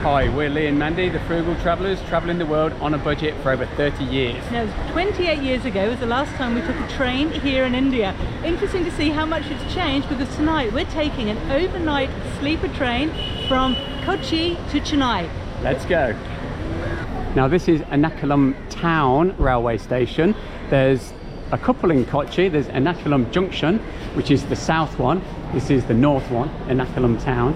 Hi, we're Lee and Mandy, the Frugal Travellers, travelling the world on a budget for over 30 years. Now, 28 years ago was the last time we took a train here in India. Interesting to see how much it's changed, because tonight we're taking an overnight sleeper train from Kochi to Chennai. Let's go. Now this is Ernakulam town railway station. There's a couple in Kochi. There's Ernakulam Junction, which is the south one. This is the north one, Ernakulam town.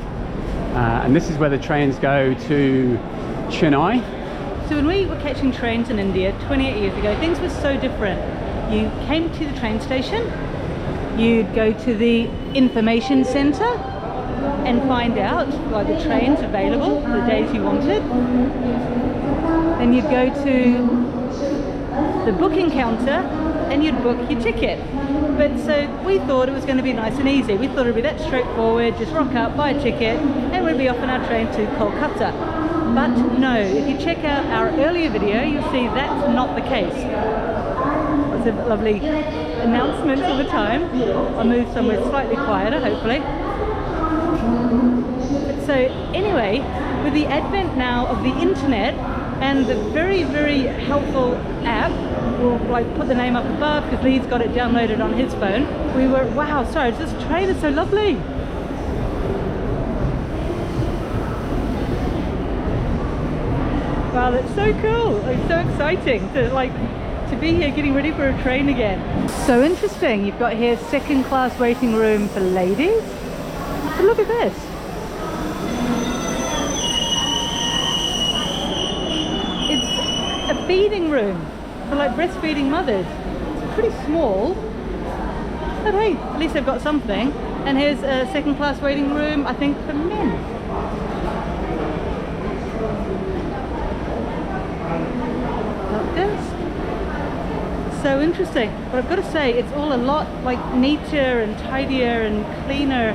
And this is where the trains go to Chennai. So when we were catching trains in India 28 years ago, things were so different. You came to the train station, you'd go to the information centre and find out like the trains available for the days you wanted. Then you'd go to the booking counter and you'd book your ticket. But so we thought it was going to be nice and easy. We thought it would be that straightforward, just rock up, buy a ticket, and we'd be off on our train to Kolkata. But no, if you check out our earlier video, you'll see that's not the case. Lots of lovely announcements all the time. I'll move somewhere slightly quieter, hopefully. So anyway, with the advent now of the internet and the very, very helpful app, we'll like put the name up above because Lee's got it downloaded on his phone. We were, wow, sorry, this train is so lovely. Wow, that's so cool. It's so exciting to be here getting ready for a train again. So interesting, you've got here second class waiting room for ladies. But look at this. It's a feeding room for like breastfeeding mothers. It's pretty small, but hey, at least they've got something. And here's a second class waiting room, I think, for men. Like this. So interesting. But I've got to say, it's all a lot like neater and tidier and cleaner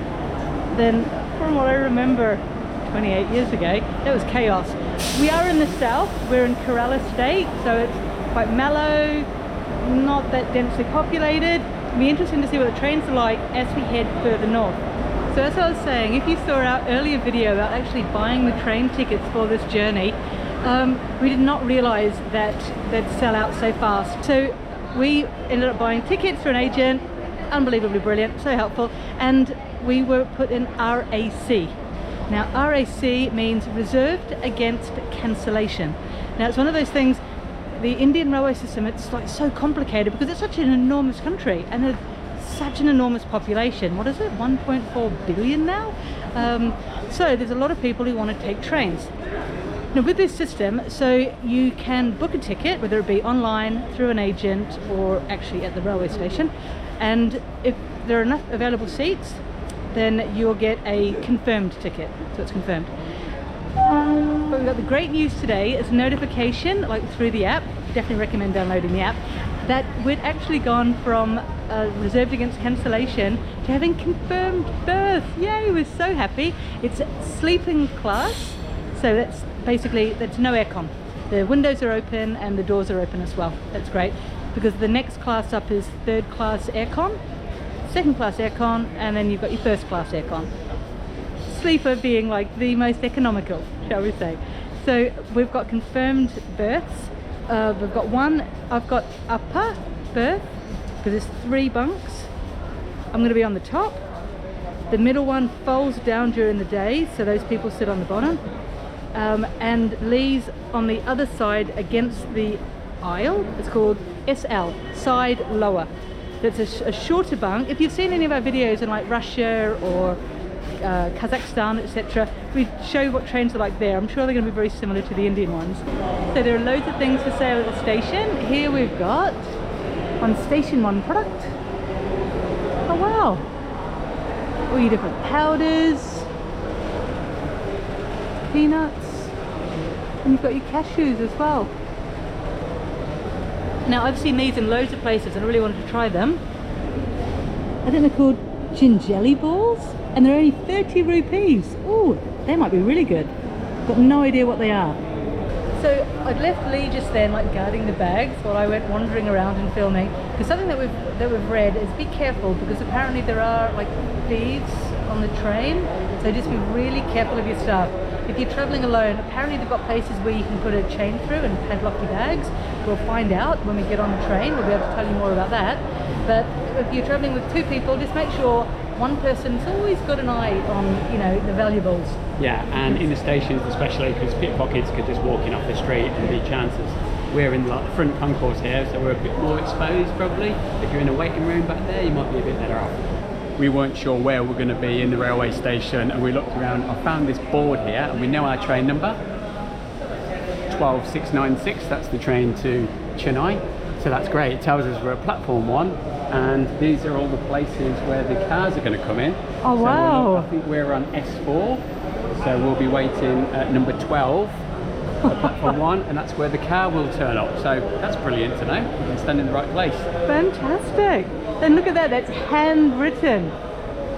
than from what I remember 28 years ago. That was chaos. We are in the south, we're in Kerala state, so it's quite mellow, not that densely populated. It'll be interesting to see what the trains are like as we head further north. So as I was saying, if you saw our earlier video about actually buying the train tickets for this journey, we did not realize that they'd sell out so fast. So we ended up buying tickets through an agent, unbelievably brilliant, so helpful, and we were put in RAC. Now RAC means reserved against cancellation. Now it's one of those things, the Indian railway system, it's like so complicated because it's such an enormous country and there's such an enormous population. What is it, 1.4 billion now? So there's a lot of people who want to take trains. Now with this system, so you can book a ticket, whether it be online, through an agent, or actually at the railway station, and if there are enough available seats, then you'll get a confirmed ticket, so it's confirmed. But we've got the great news today. It's a notification, like through the app, definitely recommend downloading the app, that we'd actually gone from reserved against cancellation to having confirmed berth. Yay, we're so happy. It's sleeping class, so that's basically, that's no aircon. The windows are open and the doors are open as well. That's great, because the next class up is third class aircon, second class aircon, and then you've got your first class aircon. Sleeper being like the most economical, shall we say. So we've got confirmed berths. We've got one, I've got upper berth, because there's 3 bunks. I'm going to be on the top. The middle one folds down during the day, so those people sit on the bottom. And Lee's on the other side against the aisle. It's called SL, side lower. That's a shorter bunk. If you've seen any of our videos in like Russia or Kazakhstan, etc., we show what trains are like there. I'm sure they're going to be very similar to the Indian ones. So there are loads of things for sale at the station. Here we've got on station 1 product. Oh wow! All your different powders, peanuts, and you've got your cashews as well. Now I've seen these in loads of places and I really wanted to try them. I think they're called gingelly balls and they're only 30 rupees. Oh, they might be really good. Got no idea what they are. So I'd left Lee just then like guarding the bags while I went wandering around and filming, because something that we've read is be careful, because apparently there are like thieves on the train, so just be really careful of your stuff. if you're traveling alone, apparently they've got places where you can put a chain through and padlock your bags. We'll find out when we get on the train. We'll be able to tell you more about that. But if you're traveling with 2 people, just make sure one person's always got an eye on, you know, the valuables. Yeah, and in the stations especially, because pickpockets could just walk in off the street and be chances. We're in like the front concourse here, so we're a bit more exposed probably. If you're in a waiting room back there, you might be a bit better off. We weren't sure where we're going to be in the railway station, and we looked around. I found this board here, and we know our train number, 12696. That's the train to Chennai. So that's great. It tells us we're at platform 1, and these are all the places where the cars are going to come in. Oh, so wow. I think we're on S4, so we'll be waiting at number 12 at platform 1, and that's where the car will turn up. So that's brilliant to know. We can stand in the right place. Fantastic. Then look at that, that's handwritten.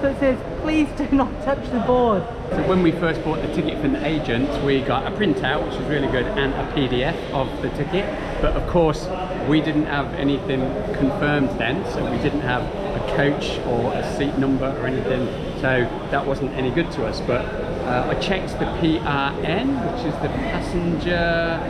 So it says, please do not touch the board. So when we first bought the ticket from the agent, we got a printout, which was really good, and a PDF of the ticket. But of course, we didn't have anything confirmed then, so we didn't have a coach or a seat number or anything. So that wasn't any good to us. But I checked the PRN, which is the passenger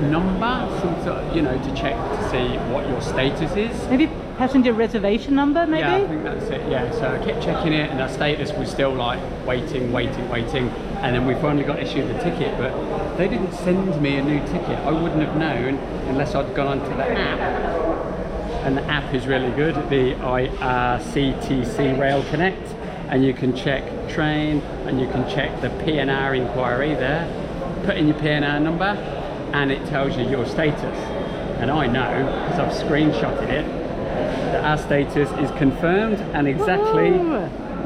number, some sort of, you know, to check to see what your status is. Maybe passenger reservation number, maybe? Yeah, I think that's it, yeah. So I kept checking it, and our status was still like waiting. And then we finally got issued the ticket, but they didn't send me a new ticket. I wouldn't have known unless I'd gone onto the app. And the app is really good, the IRCTC Rail Connect. And you can check train, and you can check the PNR inquiry there. Put in your PNR number, and it tells you your status. And I know, because I've screenshotted it, that our status is confirmed and exactly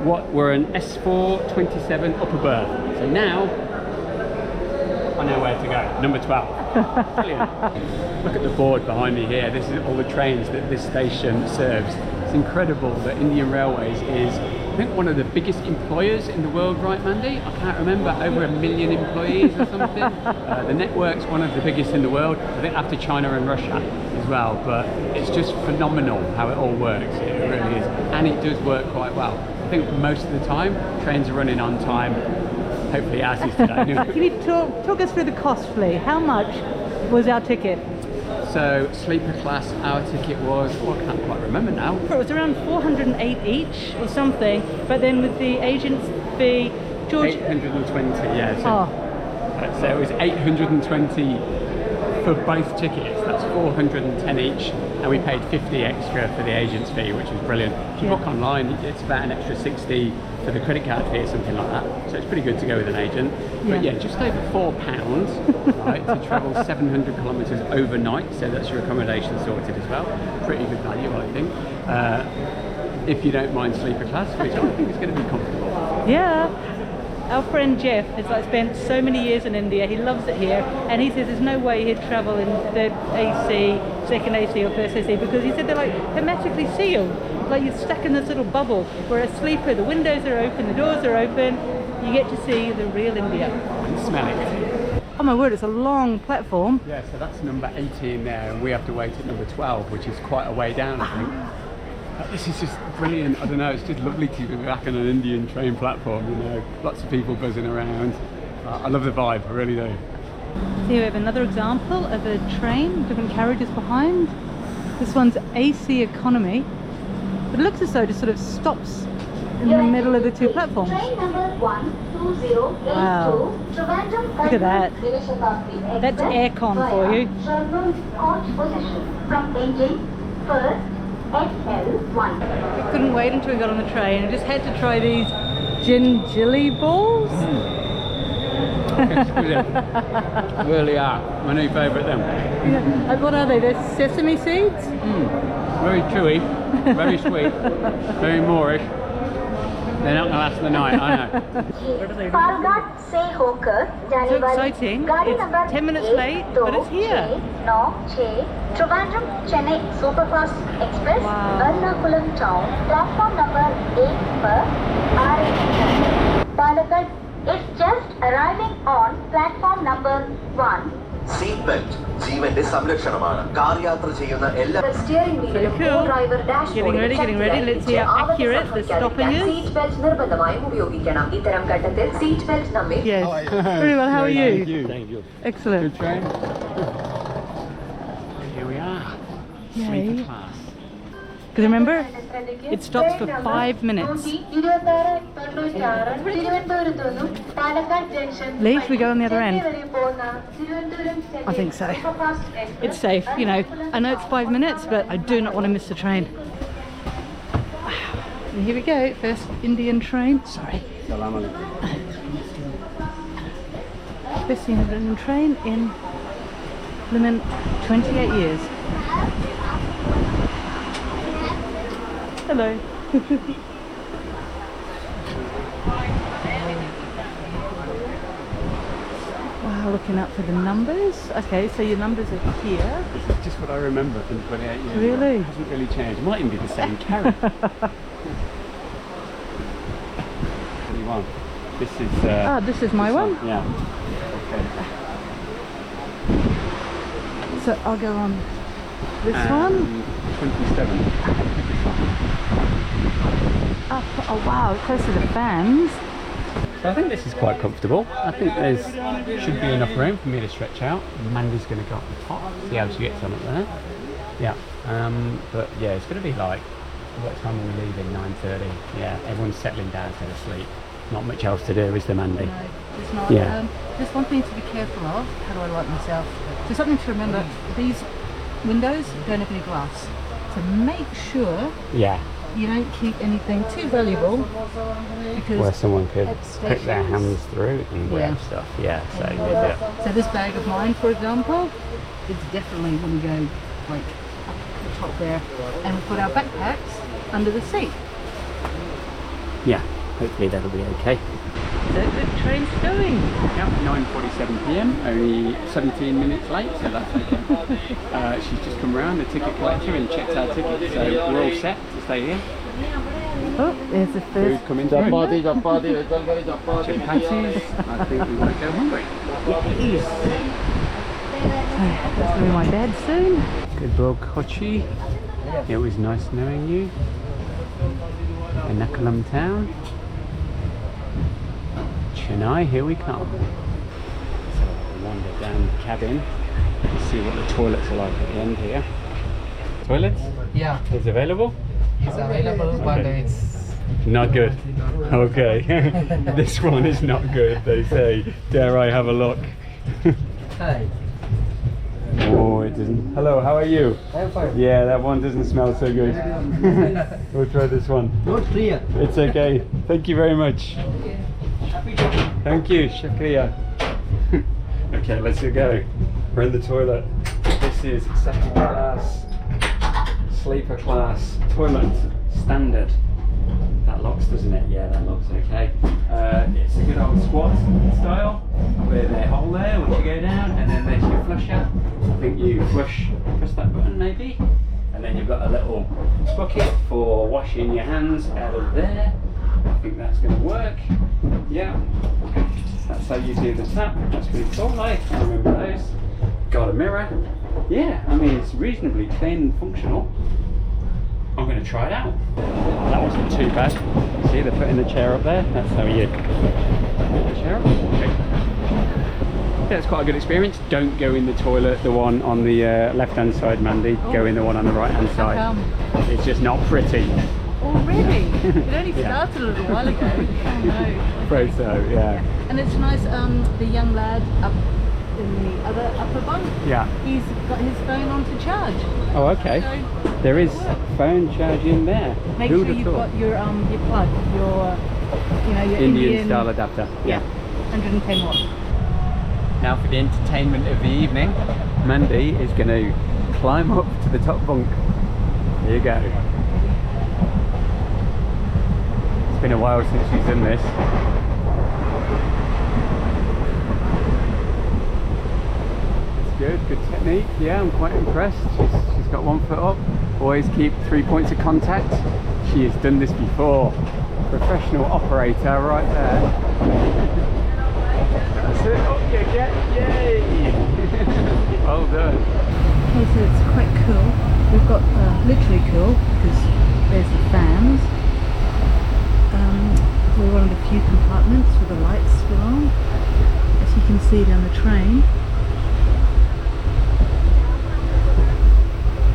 what we're an S4 27 upper berth. So now I know where to go. Number 12. Brilliant. Look at the board behind me here. This is all the trains that this station serves. It's incredible that Indian Railways is, I think, one of the biggest employers in the world, right, Mandy? I can't remember, over 1 million employees or something. The network's one of the biggest in the world, I think after China and Russia as well, but it's just phenomenal how it all works. It really is, and it does work quite well. I think most of the time, trains are running on time. Hopefully ours is today. Can you talk us through the cost, please? How much was our ticket? So sleeper class, our ticket was, I can't quite remember now. It was around 408 each or something, but then with the agent's fee, George... 820, yeah. So it was 820 for both tickets. That's 410 each, and we paid 50 extra for the agent's fee, which was brilliant. If you book online, it's about an extra 60 for the credit card fee or something like that. So it's pretty good to go with an agent. But yeah, just over £4, right, to travel 700 kilometres overnight. So that's your accommodation sorted as well. Pretty good value, I think. If you don't mind sleeper class, which I think is going to be comfortable. Yeah. Our friend Jeff has spent so many years in India. He loves it here, and he says there's no way he'd travel in third AC, second AC or first AC, because he said they're like hermetically sealed, like you're stuck in this little bubble. Where a sleeper, the windows are open, the doors are open, you get to see the real India. And smell it. Oh my word, it's a long platform. Yeah, so that's number 18 there, and we have to wait at number 12, which is quite a way down, I think. This is just brilliant. I don't know, it's just lovely to be back on an Indian train platform, you know, lots of people buzzing around. I love the vibe, I really do. So here we have another example of a train, different carriages behind. This one's AC economy, but it looks as though it just sort of stops in the middle of the two platforms. Train number 12082. Wow. Look at that. That's aircon for you. Coach position from engine first. SL1. We couldn't wait until we got on the train. I just had to try these gingerly balls. Really are. My new favourite them. Yeah. What are they? They're sesame seeds? Very chewy, very sweet, very Moorish. They're not going to last the night, I know. Fargat se hokar So exciting. It's 10 minutes late, but it's here. Trivandrum Chennai Superfast Express, Wow. Ernakulam town, platform number 8 per RA. Palakkad is just arriving on platform number 1. Seat belt ജീവന്റെ സംരക്ഷണമാണ്. Car യാത്ര ചെയ്യുന്ന എല്ലാ Getting ready. Let's see how accurate the stopping is. Seat belt നിർബന്ധമായും ഉപയോഗിക്കണം. ഇത്തരം ഘട്ടത്തിൽ seat belt നമ്മെ. Yes. Very well. How are you? Thank you. Excellent. Good train. Here we are. Sleeper class. Because remember, it stops for 5 minutes. Leave, we go on the other end. I think so. It's safe, you know. I know it's 5 minutes, but I do not want to miss the train. And here we go, first Indian train. Sorry. Salam alaikum. First Indian train in 28 years. Hello. Wow, looking up for the numbers. Okay, so your numbers are here. This is just what I remember from 28 years Really? ago. It hasn't really changed. It might even be the same carriage. 21. This is... This is my one? Yeah. Okay. So I'll go on this one. 27. Oh wow, close to the fans. So I think this is quite comfortable. I think there's should be enough room for me to stretch out. Mandy's going to go up the top, see how she gets on up there. Yeah, but yeah, it's going to be like, what time are we leaving? 9:30. Yeah, everyone's settling down to sleep. Not much else to do, is there, Mandy? No, it's not. Yeah. Just one thing to be careful of. How do I write myself? So something to remember, these windows don't have any glass. So make sure Yeah. you don't keep anything too valuable because Where someone could at put their stations- hands through and grab Yeah. stuff. Yeah, so you do it. So this bag of mine, for example, it's definitely going to go like up the top there, and we put our backpacks under the seat. Yeah, hopefully that'll be okay. So the train's going. Yep, 9:47 p.m. Only 17 minutes late, so that's okay. She's just come round, the ticket collector, and checked our tickets, so we're all set to stay here. Oh, there's the Food first. coming through. Chapattis. I think we might go hungry. That's going to be my bed soon. Goodbye, Kochi. It was nice knowing you. Ernakulam town. Chennai, here we come. So we'll wander down the cabin and see what the toilets are like at the end here. Toilets? Yeah, Is available? it's available, but it's Not good. Okay. This one is not good, they say. Dare I have a look? hi. Oh, it doesn't. Hello, how are you? I'm fine. Yeah, that one doesn't smell so good. We'll try this one. Not clear. It's okay. Thank you very much. Thank you, Shakriya. Okay, let's go. We're in the toilet. This is second class, sleeper class toilet, standard. That locks, doesn't it? Yeah, that locks okay. It's a good old squat style, with a hole there once you go down, and then there's your flusher. I think you press that button maybe, and then you've got a little bucket for washing your hands out of there. I think that's going to work. Yeah, that's how you do the tap. That's pretty cool. I remember those. Got a mirror. Yeah, I mean it's reasonably clean and functional. I'm going to try it out. That wasn't too bad. See, they're putting the chair up there. That's how you put the chair up. Okay. Yeah, it's quite a good experience. Don't go in the toilet, the one on the left-hand side, Mandy. Go in the one on the right-hand side. come? It's just not pretty. Already? It only Yeah. started a little while ago. Oh no. Afraid so, yeah. And it's nice, the young lad up in the other upper bunk, Yeah. he's got his phone on to charge. Oh, okay. So There is phone charge in there. make Who'd sure have you've thought? got your plug, your your Indian style adapter. Yeah. 110 watts. Now for the entertainment of the evening, Mandy is going to climb up to the top bunk. Here you go. It's been a while since she's done this. It's good, good technique. Yeah, I'm quite impressed. She's got one foot up. Always keep 3 points of contact. She has done this before. Professional operator right there. That's it. Up you get. Yay! lights still on, as you can see down the train.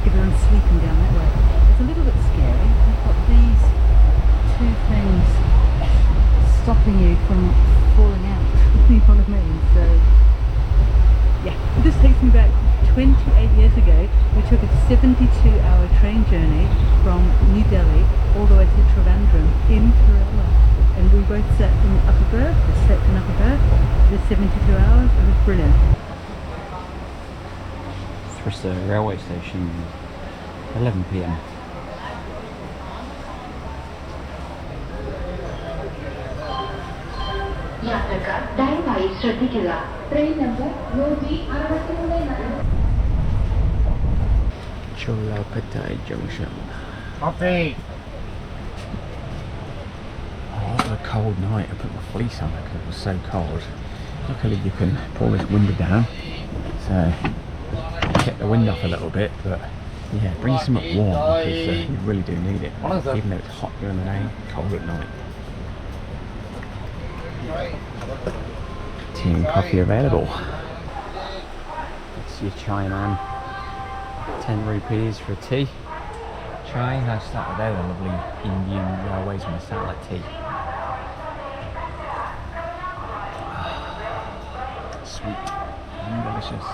Everyone's sleeping down that way. It's a little bit scary. We've got these two things stopping you from falling out. You know what I mean? So yeah, this takes me back 28 years ago. We took a 72-hour train journey from New Delhi all the way to Trivandrum in Kerala, and we both sat in the upper berth. We slept in upper berth for 72 hours. It was brilliant. Thrissur railway station, 11 p.m. യാത്രക്കാർ ദയവായി ശ്രദ്ധിക്കുക. Train number 163 Cholapatai Junction. Coffee. Oh, it was a cold night. I put my fleece on because it was so cold. Luckily you can pull this window down, so get the wind off a little bit, but yeah, bring something warm because you really do need it, even though it's hot during the day, cold at night. Tea and coffee available. It's your chai man. 10 rupees for a tea. Chai, I started out with lovely Indian Railways masala tea. Sweet and delicious.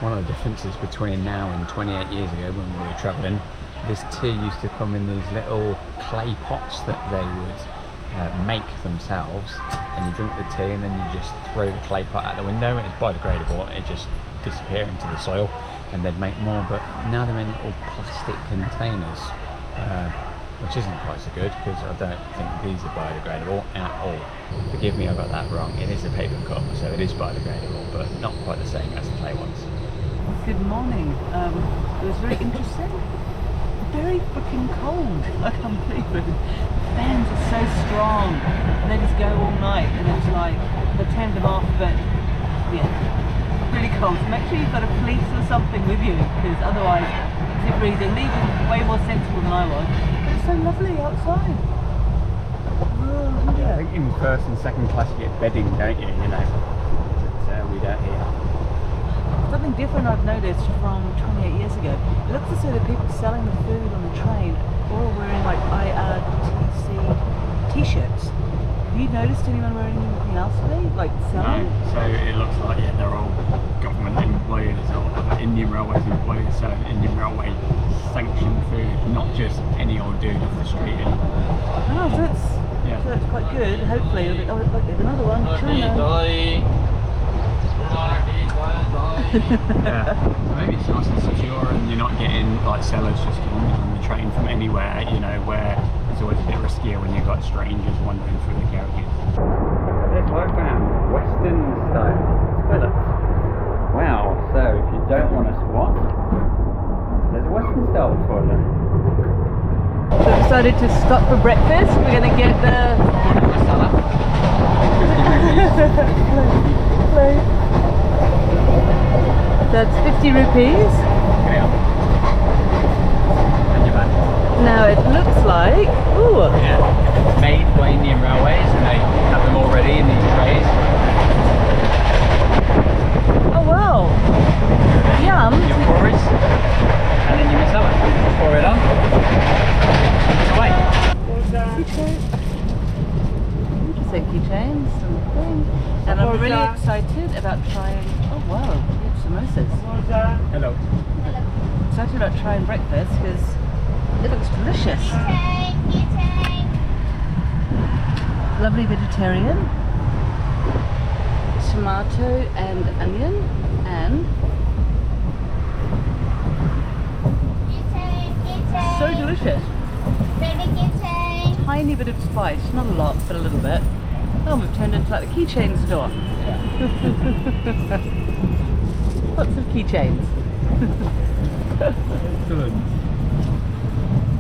One of the differences between now and 28 years ago when we were travelling, this tea used to come in these little clay pots that they would make themselves, and you drink the tea and then you just throw the clay pot out the window and it's biodegradable and it just disappears into the soil, and they'd make more, but now they're in little plastic containers, which isn't quite so good because I don't think these are biodegradable at all. Forgive me, I got that wrong. It is a paper cup, so it is biodegradable, but not quite the same as the clay ones. Good morning. It was very interesting. Very freaking cold. I can't believe it. The fans are so strong and they just go all night, and it's like they turned them off, but yeah, really cold. So make sure you've got a fleece or something with you, because otherwise it's too freezing. These are way more sensible than I was. It's so lovely outside. Oh, Yeah, I think in first and second class you get bedding, don't you? You know, but we don't here. Something different I've noticed from 28 years ago. It looks as though the people selling the food on the train are all wearing like IRTC t-shirts. Have you noticed anyone wearing anything else today? Like selling? No, so it looks like, yeah, they're all government employees or Indian Railways employees, so Indian Railway sanctioned food, not just any old dude off the street. Oh, so that's quite good. Hopefully, oh, look, there's another one. China. Yeah, maybe it's nice and secure, and you're not getting like sellers just on the train from anywhere, you know, where it's always a bit riskier when you've got strangers wandering through the carriages. This I found Western style toilet. Wow, so if you don't want to squat, there's a Western style toilet. So we decided to stop for breakfast. We're going to get the That's 50 rupees. Yeah. And you're back. Now it looks like, ooh, Yeah. Made by Indian Railways, and they have them already in these trays. oh wow, yum. Your porridge, and then you masala. Pour it on. Away. Interesting keychains and things. And I'm really excited about trying, oh wow, samosas. Hello. Excited about trying breakfast because it looks delicious. Lovely vegetarian, tomato and onion, and so delicious. Tiny bit of spice, not a lot, but a little bit. Oh, we've turned into like the keychain store. Lots of keychains. Excellent.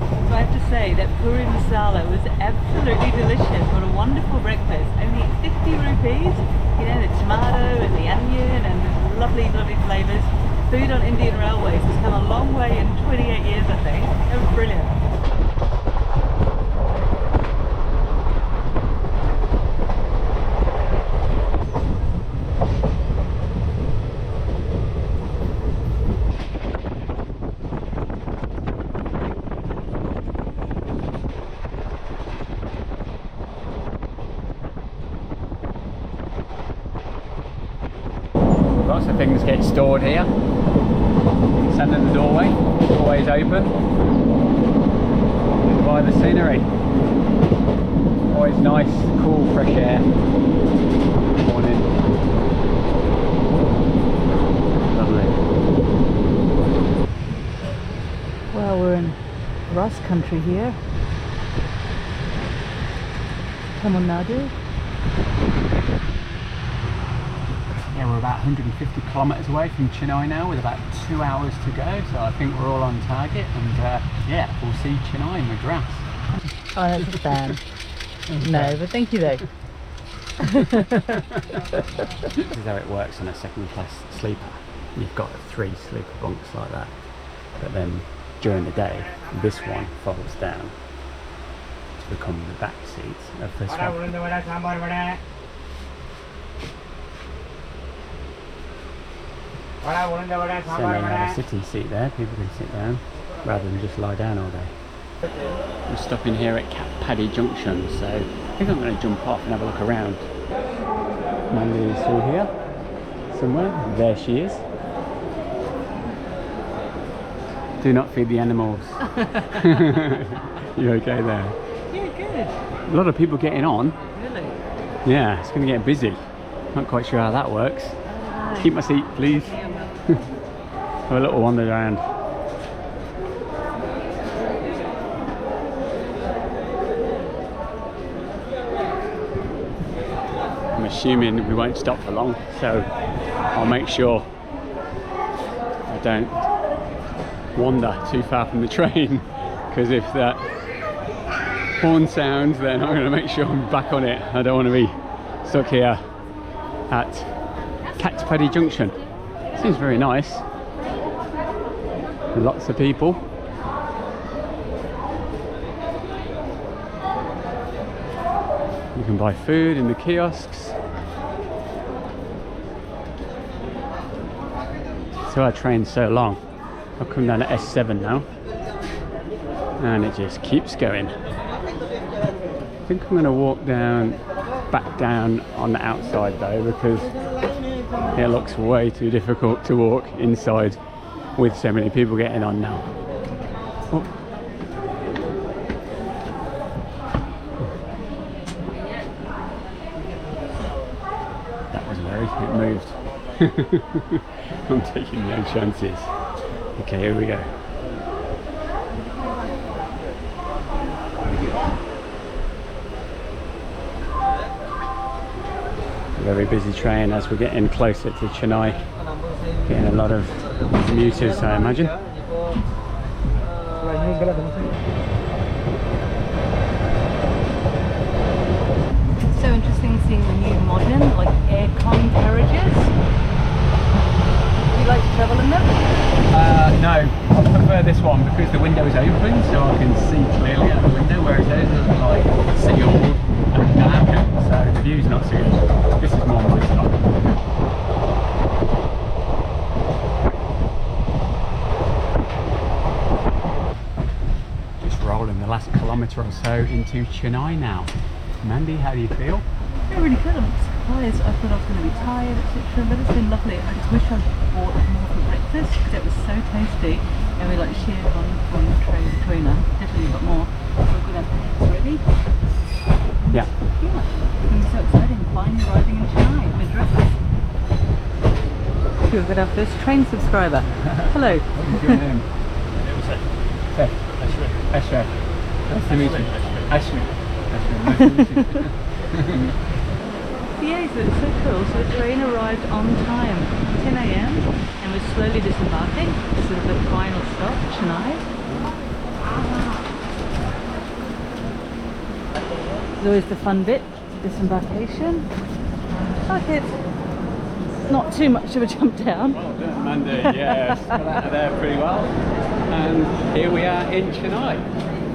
So I have to say that puri masala was absolutely delicious. What a wonderful breakfast. Only 50 rupees. You know, the tomato and the onion and the lovely, lovely flavours. Food on Indian Railways has come a long way in 28 years, I think. It was brilliant. lots of things get stored here. Stand in the doorway, doorway's open. Enjoy the scenery. Always nice, cool, fresh air. Morning. Lovely. Well, we're in Ross country here. Tamil Nadu. Yeah, we're about 150 kilometres away from Chennai now, with about 2 hours to go, so I think we're all on target, and yeah, we'll see Chennai, Madras. Oh, that's a fan. No, but thank you though. This is how it works on a second class sleeper. You've got 3 sleeper bunks like that, but then during the day this one folds down to become the back seat of this one. So they have a sitting seat there, people can sit down rather than just lie down all day. I'm stopping here at Paddy Junction, so I think I'm going to jump off and have a look around. Mandy is through here somewhere. There she is. Do not feed the animals. You okay there? Yeah, good. A lot of people getting on. Really? Yeah, it's going to get busy. Not quite sure how that works. Keep my seat, please. Have a little wander around. I'm assuming we won't stop for long, so I'll make sure I don't wander too far from the train, because if that horn sounds, then I'm going to make sure I'm back on it. I don't want to be stuck here at Paddy Junction. Seems very nice. Lots of people. You can buy food in the kiosks. So our train's so long. I've come down to S7 now, and it just keeps going. I think I'm going to walk back down on the outside though, because it looks way too difficult to walk inside with so many people getting on now. Oh. That was Larry, it moved. I'm taking no chances. Okay, here we go. Very busy train as we're getting closer to Chennai. Getting a lot of commuters, I imagine. It's so interesting seeing the new modern, like aircon carriages. Do you like to travel in them? No, I prefer this one because the window is open, so I can see clearly out the window, whereas those are like sealed and darkened, so the view's not so good. This is more my style. Just rolling the last kilometre or so into Chennai now. Mandy, how do you feel? They're really good. I'm surprised. I thought I was going to be tired, etc. But it's been lovely. I just wish I bought more for breakfast because it was so tasty. And we like shared one tray between us. Definitely got more. So we're good. It's ready. Yeah. Yeah. It's so exciting. Finally arriving in Chennai. Madras. We've got our first train subscriber. Hello. What's your name? Ashray. Nice to meet you. Ashray. Nice to meet you. Yeah, so it's so cool. So the train arrived on time, 10 AM, and we're slowly disembarking. This is the final stop, Chennai. It's always the fun bit, disembarkation. Okay, it's not too much of a jump down. Well done, Mandy. Yes, got out of there pretty well. And here we are in Chennai.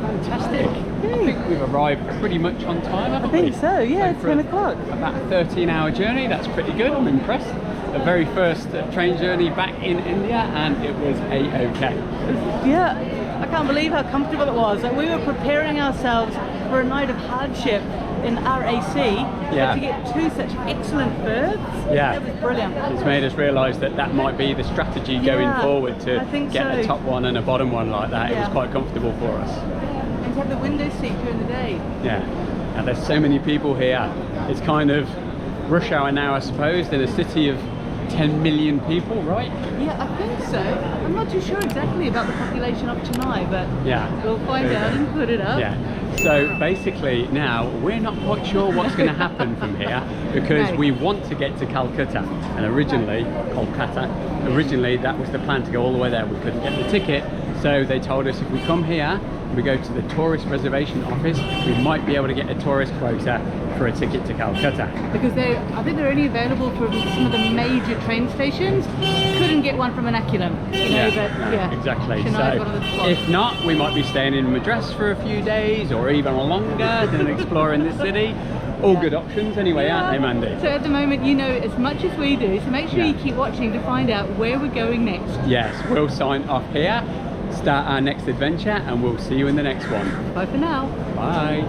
Fantastic. I think we've arrived pretty much on time, haven't we? I think so, yeah, So 10 o'clock. About a 13-hour journey, that's pretty good, I'm impressed. The very first train journey back in India, and it was a-okay. Yeah, I can't believe how comfortable it was. Like, we were preparing ourselves for a night of hardship, in RAC, Yeah. but to get two such excellent berths, Yeah. it was brilliant. It's made us realise that that might be the strategy going Yeah, forward, to I think get a so. top one and a bottom one like that. It was Yeah. quite comfortable for us. And to have the window seat during the day. Yeah. And there's so many people here. It's kind of rush hour now, I suppose, in a city of 10 million people, right? Yeah, I think so. I'm not too sure exactly about the population of Chennai, but Yeah. we'll find out and put it up. Yeah. So basically now we're not quite sure what's going to happen from here, because No. we want to get to Calcutta, and originally that was the plan, to go all the way there. We couldn't get the ticket, so they told us if we come here, we go to the tourist reservation office, we might be able to get a tourist quota for a ticket to Calcutta. Because I think they're only available from some of the major train stations. Couldn't get one from Ernakulam, you know, but no, yeah. exactly. Chennai is So one of the spots. if not, we might be staying in Madras for a few days, or even longer than exploring this city. All good options anyway, aren't they, Mandy? So at the moment, you know as much as we do, so make sure you keep watching to find out where we're going next. Yes, we'll sign off here, start our next adventure, and we'll see you in the next one. Bye for now. Bye.